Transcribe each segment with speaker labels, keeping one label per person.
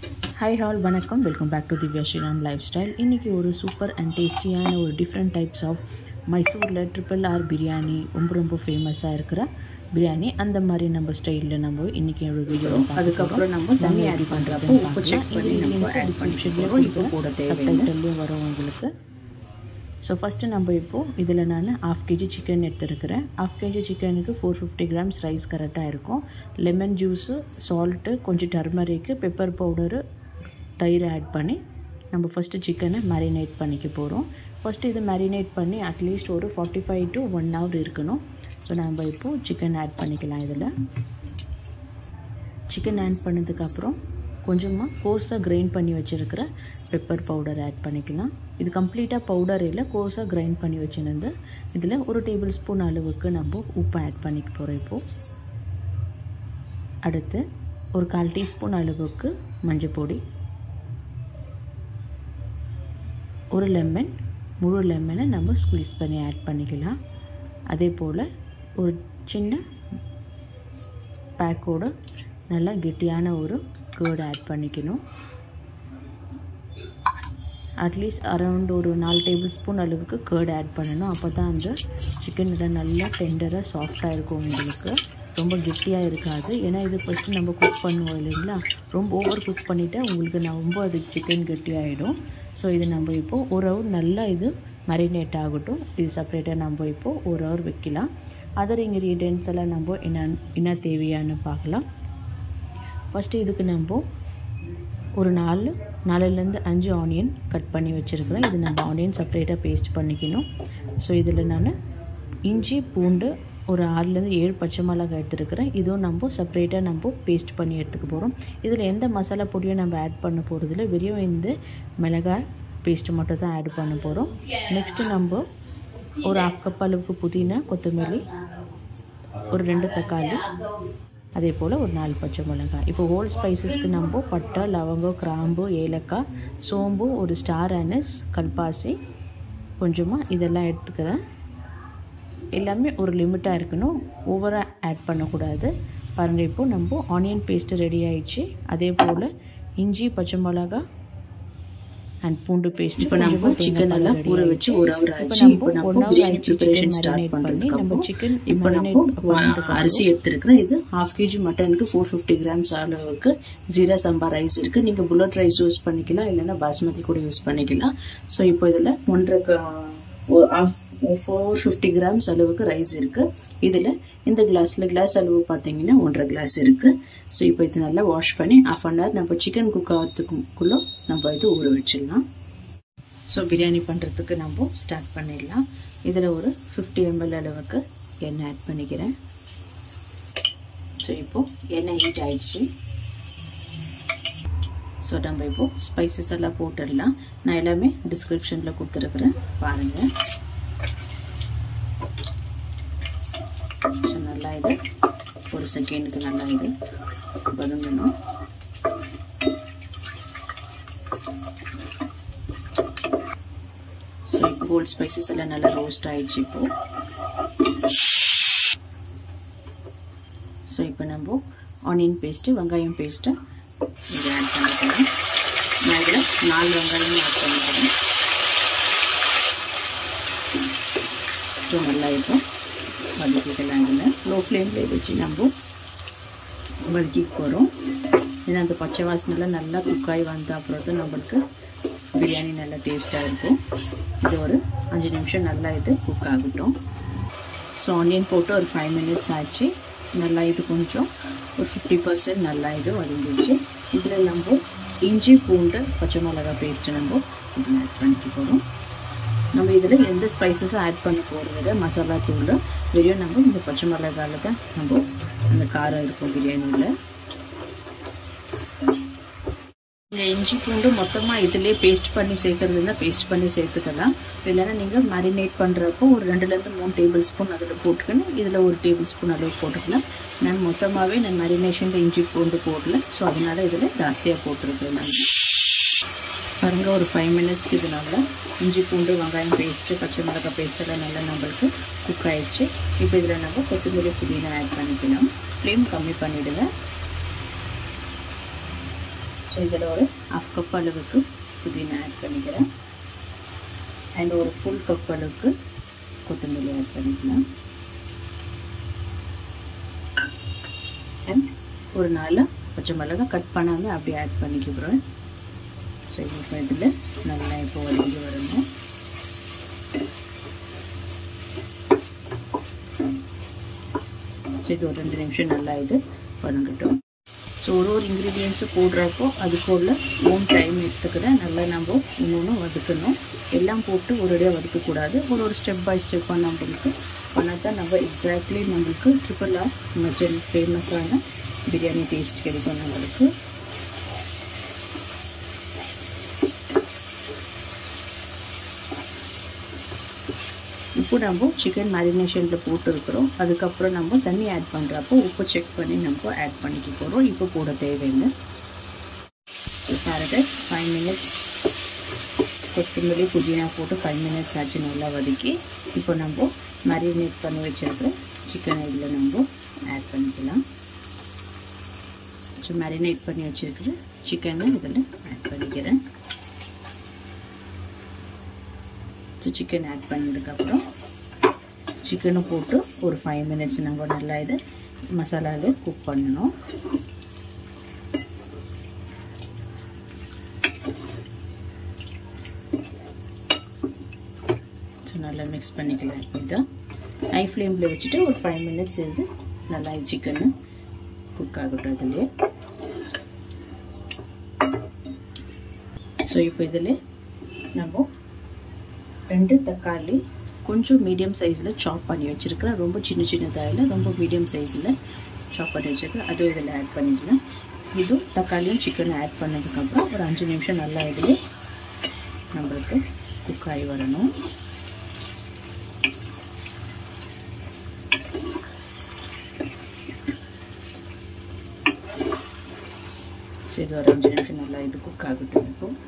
Speaker 1: Hi all, வணக்கம். Welcome back to Divya Shriram Lifestyle. இன்னைக்கு ஒரு சூப்பர் அண்ட் டேஸ்டியான ஒரு டிஃப்ரெண்ட் டைப்ஸ் ஆஃப் மைசூரில் ட்ரிபிள் ஆர் பிரியாணி ரொம்ப ஃபேமஸாக இருக்கிற பிரியாணி அந்த மாதிரி நம்ம ஸ்டைலில் நம்ம இன்றைக்கி ஒரு வீடியோ
Speaker 2: அதுக்கப்புறம் நம்ம தண்ணி ஆட் பண்ணுறப்போ உப்பு செக் பண்ணி நம்ம ஆட் பண்ணிக்கிறோம். இப்போ கூட
Speaker 1: சப்டைட்டில்லையும் வரும் உங்களுக்கு. ஸோ ஃபஸ்ட்டு நம்ம இப்போது இதில் நான் 1/2 kg சிக்கன் எடுத்துருக்கிறேன். 1/2 kg சிக்கனுக்கு 450 grams ரைஸ் கரெக்டாக இருக்கும். லெமன் ஜூஸு, சால்ட்டு, கொஞ்சம் டர்மரிக்கு, பெப்பர் பவுடரு, தயிர் ஆட் பண்ணி நம்ம ஃபஸ்ட்டு சிக்கனை மேரினேட் பண்ணிக்க போகிறோம். ஃபஸ்ட்டு இது மேரினேட் பண்ணி அட்லீஸ்ட் ஒரு 45 to 1 hour இருக்கணும். ஸோ நம்ம இப்போது சிக்கன் ஆட் பண்ணிக்கலாம். இதில் சிக்கன் ஆட் பண்ணதுக்கப்புறம் கொஞ்சமாக கோர்ஸாக கிரைண்ட் பண்ணி வச்சுருக்கிற பெப்பர் பவுடர் ஆட் பண்ணிக்கலாம். இது கம்ப்ளீட்டாக பவுடர் இல்லை, கோர்ஸாக கிரைண்ட் பண்ணி வச்சுருந்து இதில் 1 டேபிள் ஸ்பூன் அளவுக்கு நம்ம உப்பு ஆட் பண்ணிக்க போகிறோம். இப்போது அடுத்து ஒரு 1/4 டீஸ்பூன் அளவுக்கு மஞ்சள் பொடி, ஒரு லெமன், முழு லெமனை நம்ம ஸ்குவீஸ் பண்ணி ஆட் பண்ணிக்கலாம். அதே போல் ஒரு சின்ன பேக்கோடு நல்லா கெட்டியான ஒரு கர்ட் ஆட் பண்ணிக்கணும். அட்லீஸ்ட் அரௌண்ட் ஒரு 4 டேபிள் ஸ்பூன் அளவுக்கு கர்ட் ஆட் பண்ணணும். அப்போ தான் அந்த சிக்கனில் நல்லா டெண்டராக சாஃப்டாக இருக்கும். உங்களுக்கு ரொம்ப கெட்டியாக இருக்காது. ஏன்னா இது ஃபஸ்ட்டு நம்ம குக் பண்ணுவோம் இல்லைங்களா, ரொம்ப ஓவர் குக் பண்ணிவிட்டு உங்களுக்கு ரொம்ப அது சிக்கன் கெட்டியாகிடும். ஸோ இது நம்ம இப்போது 1 hour நல்லா இது மேரினேட் ஆகட்டும். இது செப்பரேட்டாக நம்ம இப்போது 1 hour வைக்கலாம். அதர் இன்க்ரீடியன்ட்ஸ் எல்லாம் நம்ம என்ன தேவையானு பார்க்கலாம். ஃபஸ்ட்டு இதுக்கு நம்ம ஒரு 4லேருந்து 5 ஆனியன் கட் பண்ணி வச்சுருக்கிறேன். இது நம்ம ஆனியன் செப்பரேட்டாக பேஸ்ட் பண்ணிக்கணும். ஸோ இதில் நான் இஞ்சி, பூண்டு, ஒரு 6லேருந்து 7 பச்சை மிளகாய் எடுத்துருக்கிறேன். இதுவும் நம்ம செப்பரேட்டாக நம்ம பேஸ்ட் பண்ணி எடுத்துக்க போகிறோம். இதில் எந்த மசாலா பொடியும் நம்ம ஆட் பண்ண போகிறதில்ல, வெறும் இந்த மிளகாய் பேஸ்ட்டு மட்டும் தான் ஆட் பண்ண போகிறோம். நெக்ஸ்ட்டு நம்ம ஒரு 1/2 கப் அளவுக்கு புதினா, கொத்தமல்லி, ஒரு 2 தக்காளி, அதே போல் ஒரு 4 பச்சை மிளகாய். இப்போ ஹோல் ஸ்பைசஸ்க்கு நம்ம பட்டை, லவங்கம், கிராம்பு, ஏலக்காய், சோம்பு, ஒரு ஸ்டார் அனஸ், கல்பாசி கொஞ்சமாக இதெல்லாம் எடுத்துக்கிறேன். எல்லாமே ஒரு லிமிட்டாக இருக்கணும், ஓவராக ஆட் பண்ணக்கூடாது. பாருங்கள், இப்போது நம்ம ஆனியன் பேஸ்ட்டு ரெடி ஆகிடுச்சு. அதே போல் இஞ்சி, பச்சை மிளகாய் அண்ட் பூண்டு பேஸ்ட்.
Speaker 2: இப்போ நம்ம சிக்கன் எல்லாம் ஊற வச்சு 1 hour ஆச்சு. இப்போ நம்ம பிரியாணி ப்ரிப்பரேஷன் ஸ்டார்ட் பண்ணுறதுக்கு அப்புறம் இப்போ நம்ம அரிசி எடுத்துருக்கிறேன். இது 1/2 kg மட்டனுக்கு 450 grams அளவுக்கு ஜீரா சம்பா ரைஸ் இருக்குது. நீங்கள் புல்லட் ரைஸ் யூஸ் பண்ணிக்கலாம், இல்லைன்னா பாஸ்மதி கூட யூஸ் பண்ணிக்கலாம். ஸோ இப்போ இதில் 450 grams அளவுக்கு ரைஸ் இருக்குது. இதில் இந்த கிளாஸ் அளவு பார்த்தீங்கன்னா 1.5 glass இருக்குது. ஸோ இப்போ இது நல்லா வாஷ் பண்ணி 1/2 hour நம்ம சிக்கன் குக் ஆகிறதுக்குள்ளே நம்ம இது ஊற வச்சிடலாம். ஸோ பிரியாணி பண்ணுறதுக்கு நம்ம ஸ்டார்ட் பண்ணிடலாம். இதில் ஒரு 50 ml அளவுக்கு எண்ணெய் ஆட் பண்ணிக்கிறேன். ஸோ இப்போது எண்ணெய் ஹீட் ஆயிடுச்சு. ஸோ நம்ம இப்போது ஸ்பைசஸ் எல்லாம் போட்டுடலாம். நான் எல்லாமே டிஸ்கிரிப்ஷனில் கொடுத்துருக்குறேன், பாருங்கள். ஸோ நல்லா இது ஒரு செகண்டுக்கு நல்லா இது வதங்கணும். ஸோ இப்போ ஹோல் ஸ்பைசஸ் எல்லாம் நல்லா ரோஸ்ட் ஆயிடுச்சு. இப்போது ஸோ இப்போ நம்ம ஆனியன் பேஸ்ட்டு, வெங்காயம் பேஸ்ட்டு இதை ஆட் பண்ணிக்கலாம். நான் இதில் 4 வெங்காயம் ஆட் பண்ணிக்கிறேன். ஸோ நல்லா இப்போ வதக்கிக்கலாம். இதில் லோ ஃப்ளேமில் வச்சு நம்ம வதக்கிக்க போகிறோம். ஏன்னா அந்த பச்சை வாசனைலாம் நல்லா குக்காகி வந்த அப்புறம் தான் நம்மளுக்கு பிரியாணி நல்லா டேஸ்ட்டாக இருக்கும். இது ஒரு 5 நிமிஷம் நல்லா இது குக் ஆகட்டும். ஸோ ஆனியன் போட்டு ஒரு 5 minutes ஆச்சு. நல்லா இது கொஞ்சம் ஒரு 50% நல்லா இது வதங்கிடுச்சு. இதில் நம்ம இஞ்சி, பூண்டு, பச்சை மிளகாய் பேஸ்ட்டு நம்ம இதில் ஆட் பண்ணிக்க போகிறோம். நம்ம இதில் எந்த ஸ்பைசஸும் ஆட் பண்ண போகிறதில்ல, மசாலா தூள் வெறும் நம்ம இந்த பச்சை மிளகாயில் தான் நம்ம அந்த காரம் இருக்கும் பிரியாணியில். இந்த இஞ்சி பூண்டு மொத்தமாக இதிலே பேஸ்ட் பண்ணி சேர்க்குறதுனா பேஸ்ட் பண்ணி சேர்த்துக்கலாம். இல்லைன்னா நீங்கள் மேரினேட் பண்ணுறப்போ ஒரு 2லேருந்து 3 டேபிள் ஸ்பூன் அதில் போட்டுக்கணும். இதில் 1 டேபிள் ஸ்பூன் அளவு போட்டுக்கலாம். நான் மொத்தமாகவே நான் மேரினேஷனில் இஞ்சி பூண்டு போடல. ஸோ அதனால் இதில் ஜாஸ்தியாக போட்டிருக்கேன். நான் பாருங்கள், ஒரு 5 minutesக்கு இது நல்லா இஞ்சி பூண்டு, வெங்காயம் பேஸ்ட்டு, பச்சை மிளகாய் பேஸ்ட்டெல்லாம் நல்லா நம்மளுக்கு குக் ஆகிடுச்சு. இப்போ இதில் நம்ம கொத்தமல்லி, புதினா ஆட் பண்ணிக்கலாம். ஃப்ளேம் கம்மி பண்ணிவிடுங்க. ஸோ இதில் ஒரு 1/2 கப் அளவுக்கு புதினா ஆட் பண்ணிக்கிறேன். அண்ட் ஒரு ஃபுல் கப் அளவுக்கு கொத்தமல்லி ஆட் பண்ணிக்கலாம். அண்ட் ஒரு 4 பச்சை மிளகாய் கட் பண்ணாமல் அப்படியே ஆட் பண்ணிக்கிறேன். ஸோ இப்போ இதில் நல்லா இப்போ வதங்கி வரணும். ஸோ இது ஒரு 2 நிமிஷம் நல்லா இது வதங்கட்டும். ஸோ ஒரு இன்க்ரீடியன்ஸு போடுறப்போ அதுக்குள்ள ஓன் டைம் எடுத்துக்கிறேன். நல்லா நம்ம இன்னொன்று வதக்கணும். எல்லாம் போட்டு ஒரேடியாக வதக்கக்கூடாது. ஒரு ஸ்டெப் பை ஸ்டெப்பாக நம்மளுக்கு பண்ணால் தான் நம்ம எக்ஸாக்ட்லி நம்மளுக்கு ட்ரிபிள் ஆர் மசாலா ஃபேமஸான பிரியாணி டேஸ்ட் கிடைக்கும் நம்மளுக்கு. இப்போ நம்ம சிக்கன் மேரினேஷனில் போட்டுருக்குறோம். அதுக்கப்புறம் நம்ம தண்ணி ஆட் பண்ணுறப்போ உப்பு செக் பண்ணி நம்ம ஆட் பண்ணிக்க போகிறோம். இப்போ போட தேவையில்லை. ஸோ பாருங்க 5 மினிட்ஸ் கொத்தமல்லி புதினா போட்டு 5 மினிட்ஸ் ஆச்சு நல்லா வதக்கி இப்போ நம்ம மேரினேட் பண்ணி வச்சுருக்கிற சிக்கனை இதில் நம்ம ஆட் பண்ணிக்கலாம். ஸோ மேரினேட் பண்ணி வச்சுருக்கிற சிக்கனை இதில் ஆட் பண்ணிக்கிறேன். ஸோ சிக்கன் ஆட் பண்ணதுக்கப்புறம் சிக்கனை போட்டு ஒரு 5 மினிட்ஸ் நம்ம நல்லா இதை மசாலாவில் குக் பண்ணணும். ஸோ நல்லா மிக்ஸ் பண்ணிக்கலாம். இதை ஹை ஃப்ளேமில் வச்சுட்டு ஒரு 5 மினிட்ஸ் இருந்து நல்லா சிக்கனு குக் ஆகட்டும் இதுலேயே. ஸோ இப்போ இதில் நம்ம 2 தக்காளி கொஞ்சம் மீடியம் சைஸில் சாப் பண்ணி வச்சுருக்கிறேன். ரொம்ப சின்னதாக இல்லை, ரொம்ப மீடியம் சைஸில் சாப் பண்ணி வச்சுருக்கிறேன். அதுவும் இதில் ஆட் பண்ணிக்கலாம். இதுவும் தக்காளியும் சிக்கனும் ஆட் பண்ணதுக்கப்புறம் ஒரு 5 நிமிஷம் நல்லா இதில் நம்மளுக்கு குக் ஆகி வரணும். ஸோ இது ஒரு 5 நிமிஷம் நல்லா இது குக் ஆகட்டும்.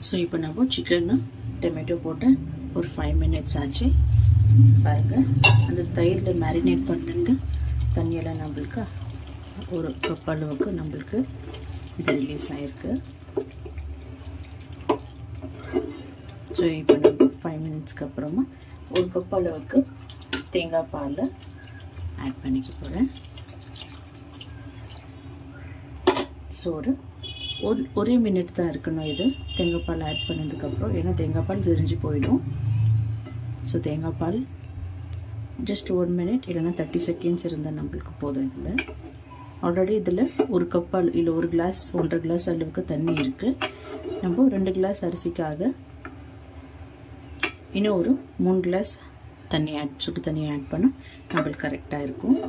Speaker 2: ஸோ இப்போ நம்ம சிக்கன்னு டொமேட்டோ போட்டு ஒரு 5 மினிட்ஸ் ஆச்சு. பாருங்கள் அந்த தயிரில் மேரினேட் பண்ணுறது தண்ணியெல்லாம் நம்மளுக்கு ஒரு கப் அளவுக்கு நம்மளுக்கு இது ரிலீஸ் ஆகிருக்கு. ஸோ இப்போ நம்ம 5 மினிட்ஸ்க்கு அப்புறமா ஒரு கப் அளவுக்கு தேங்காய் பால் ஆட் பண்ணிக்க போகிறேன். ஸோ ஒரே மினிட் தான் இருக்கணும் இது தேங்காய் பால் ஆட் பண்ணதுக்கப்புறம். ஏன்னா தேங்காய் பால் தெரிஞ்சு போயிடும். ஸோ தேங்காய் பால் ஜஸ்ட் 1 மினிட் இல்லைன்னா 30 செகண்ட்ஸ் இருந்தால் நம்மளுக்கு போதும். இதில் ஆல்ரெடி இதில் ஒரு கப் இல்லை ஒரு கிளாஸ் 1.5 கிளாஸ் அளவுக்கு தண்ணி இருக்குது. நம்ம 2 கிளாஸ் அரிசிக்காக இன்னும் ஒரு 3 கிளாஸ் தண்ணி சுடு தண்ணி ஆட் பண்ணால் நம்மளுக்கு கரெக்டாக இருக்கும்.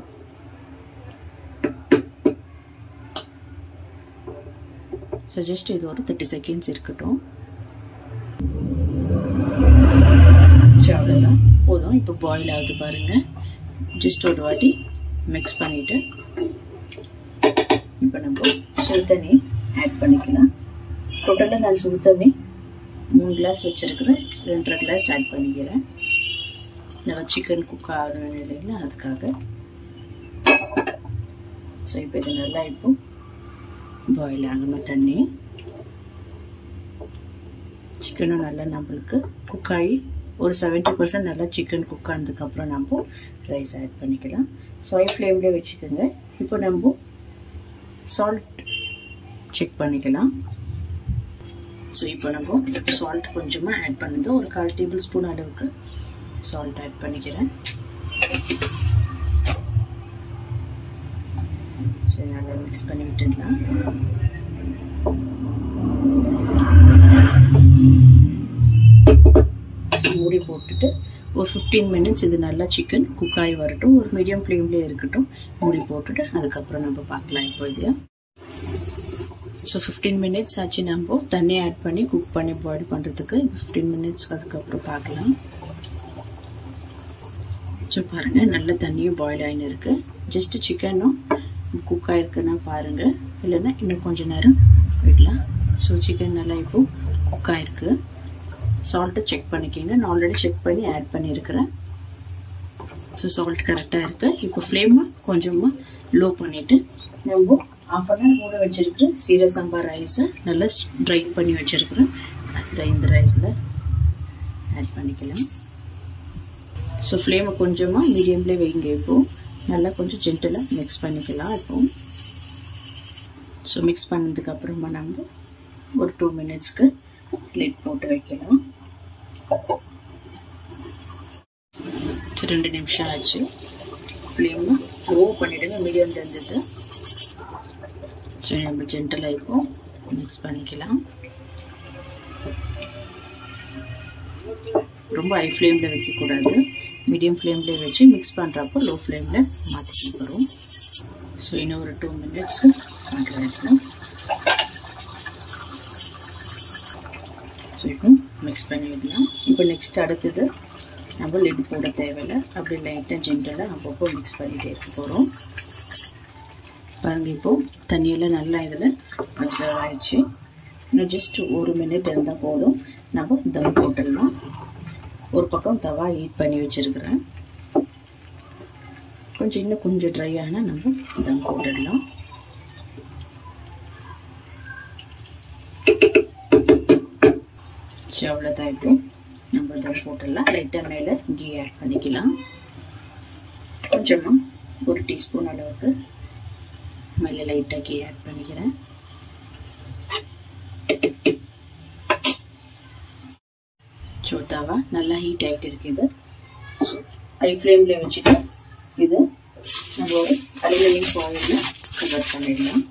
Speaker 2: ஸோ ஜஸ்ட் இது ஒரு 30 செகண்ட்ஸ் இருக்கட்டும். அவ்வளோதான் போதும். இப்போ பாயில் ஆகுது பாருங்கள். ஜஸ்ட் ஒரு வாட்டி மிக்ஸ் பண்ணிவிட்டு இப்போ நம்ம சுடு தண்ணி ஆட் பண்ணிக்கலாம். டோட்டலாக நான் சுடு தண்ணி 3 கிளாஸ் வச்சுருக்கிறேன். 2.5 கிளாஸ் ஆட் பண்ணிக்கிறேன். நம்ம சிக்கன் குக் ஆகிற நிலையில் அதுக்காக. ஸோ இப்போ இது நல்லா இப்போ பாயில் ஆகணும் தண்ணி. சிக்கனும் நல்லா நம்மளுக்கு குக் ஆகி ஒரு 70% நல்லா சிக்கன் குக் ஆனதுக்கப்புறம் நம்ம ரைஸ் ஆட் பண்ணிக்கலாம். ஸோ ஹை ஃப்ளேம்லேயே வச்சுக்கோங்க. இப்போ நம்ம சால்ட் செக் பண்ணிக்கலாம். ஸோ இப்போ நம்ம சால்ட் கொஞ்சமாக ஆட் பண்ணது ஒரு 1/4 டேபிள் ஸ்பூன் அளவுக்கு சால்ட் ஆட் பண்ணிக்கிறேன். ஸோ நல்லா மிக்ஸ் பண்ணி விட்டுடலாம். மூடி போட்டுட்டு ஒரு 15 மினிட்ஸ் இது நல்லா சிக்கன் குக் ஆகி வரட்டும். ஒரு மீடியம் ஃப்ளேம்லேயே இருக்கட்டும். மூடி போட்டுட்டு அதுக்கப்புறம் நம்ம பார்க்கலாம். இப்போ இது ஸோ 15 மினிட்ஸ் ஆச்சு. நம்ம தண்ணி ஆட் பண்ணி குக் பண்ணி பாயில் பண்ணுறதுக்கு 15 மினிட்ஸ் அதுக்கப்புறம் பார்க்கலாம். ஸோ பாருங்கள் நல்ல தண்ணியும் பாயில் ஆகின்னு இருக்குது. ஜஸ்ட்டு சிக்கனும் குக் ஆகிருக்குன்னா பாருங்கள், இல்லைன்னா இன்னும் கொஞ்சம் நேரம் விடலாம். ஸோ சிக்கன் நல்லா இப்போ குக் ஆகிருக்கு. சால்ட்டு செக் பண்ணிக்கோங்க. நான் ஆல்ரெடி செக் பண்ணி ஆட் பண்ணியிருக்கிறேன். ஸோ சால்ட் கரெக்டாக இருக்குது. இப்போ ஃப்ளேமை கொஞ்சமாக லோ பண்ணிவிட்டு நம்ம half an hour மூட வச்சிருக்கிறேன் சீரக சம்பா ரைஸை நல்லா ட்ரைன் பண்ணி வச்சிருக்கிறேன். இந்த ரைஸில் ஆட் பண்ணிக்கலாம். ஸோ ஃப்ளேமை கொஞ்சமாக மீடியம்லேயே வைங்க. இப்போது நல்லா கொஞ்சம் ஜென்டலாக மிக்ஸ் பண்ணிக்கலாம். இப்போது ஸோ மிக்ஸ் பண்ணதுக்கப்புறமா நம்ம ஒரு 2 மினிட்ஸ்க்கு லிட் போட்டு வைக்கலாம். 2 நிமிஷம் ஆச்சு. ஃப்ளேமை லோ பண்ணிவிடுங்க, மீடியம் இருந்தது. ஸோ நம்ம ஜென்டலாக இப்போ மிக்ஸ் பண்ணிக்கலாம். ரொம்ப ஹை ஃப்ளேமில் வைக்கக்கூடாது, மீடியம் ஃப்ளேம்லேயே வச்சு மிக்ஸ் பண்ணுறப்போ லோ ஃப்ளேமில் மாற்றிக்க போகிறோம். ஸோ இன்னும் ஒரு 2 மினிட்ஸ் பண்ணுறேன். ஸோ இப்போ மிக்ஸ் பண்ணி விடலாம். இப்போ நெக்ஸ்ட் அடுத்தது நம்ம லிட் போட தேவையில்லை, அப்படி லைட்டாக ஜென்டலாக அப்பப்போ மிக்ஸ் பண்ணிகிட்டே இருக்க போகிறோம். பாருங்கள் இப்போது தண்ணியெல்லாம் நல்லா இதில் அப்சர்வ் ஆகிடுச்சு. இன்னும் ஜஸ்ட் 1 மினிட் இருந்தால் போதும், நம்ம தம் போட்டுடலாம். ஒரு பக்கம் தவா ஹீட் பண்ணி வச்சுருக்கிறேன். இன்னும் கொஞ்சம் ட்ரை ஆனால் நம்ம தம் போட்டுடலாம். ஸோ அவ்வளோதான். இப்போ நம்ம தம் போட்டுடலாம். லைட்டாக மேலே கீ ஆட் பண்ணிக்கலாம். கொஞ்சமாக 1 டீஸ்பூன் அளவுக்கு மேலே லைட்டாக கீ ஆட் பண்ணிக்கிறேன். ஸோ தவா நல்லா ஹீட் ஆகிட்டு இருக்குது. ஸோ ஹை ஃப்ளேமில் வச்சுட்டு இது நம்ம ஒரு அலுமினியம் ஃபாயிலில் கவர் பண்ணிடலாம்.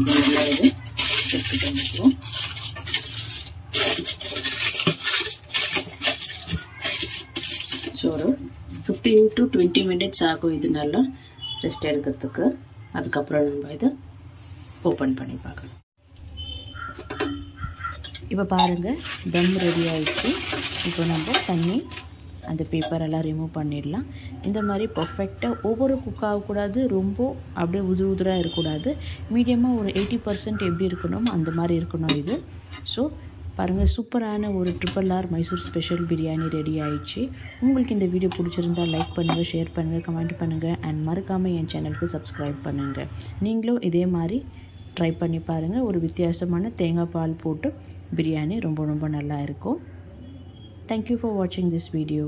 Speaker 2: நல்லா இது எடுத்துட்டு வந்துடுவோம். ஸோ ஒரு 15 to 20 மினிட்ஸ் ஆகும் இது நல்லா ரெஸ்ட் எடுக்கிறதுக்கு. அதுக்கப்புறம் நம்ம இதை ஓப்பன் பண்ணி பார்க்கலாம்.
Speaker 1: இப்போ பாருங்கள் தம் ரெடி ஆகிடுச்சு. இப்போ நம்ம தண்ணி அந்த பேப்பரெல்லாம் ரிமூவ் பண்ணிடலாம். இந்த மாதிரி பர்ஃபெக்டாக ஒவ்வொரு குக் ஆகக்கூடாது, ரொம்ப அப்படியே உதிராக இருக்கக்கூடாது. மீடியமாக ஒரு 80% எப்படி இருக்கணும் அந்த மாதிரி இருக்கணும் இது. ஸோ பாருங்கள் சூப்பரான ஒரு RRR Mysore special biryani ready ஆயிடுச்சு. உங்களுக்கு இந்த வீடியோ பிடிச்சிருந்தால் லைக் பண்ணுங்கள், ஷேர் பண்ணுங்கள், கமெண்ட் பண்ணுங்கள் அண்ட் மறக்காமல் என் சேனலுக்கு சப்ஸ்கிரைப் பண்ணுங்கள். நீங்களும் இதே மாதிரி ட்ரை பண்ணி பாருங்கள். ஒரு வித்தியாசமான தேங்காய் பால் போட்டு பிரியாணி ரொம்ப நல்லா இருக்கும். Thank you for watching this video.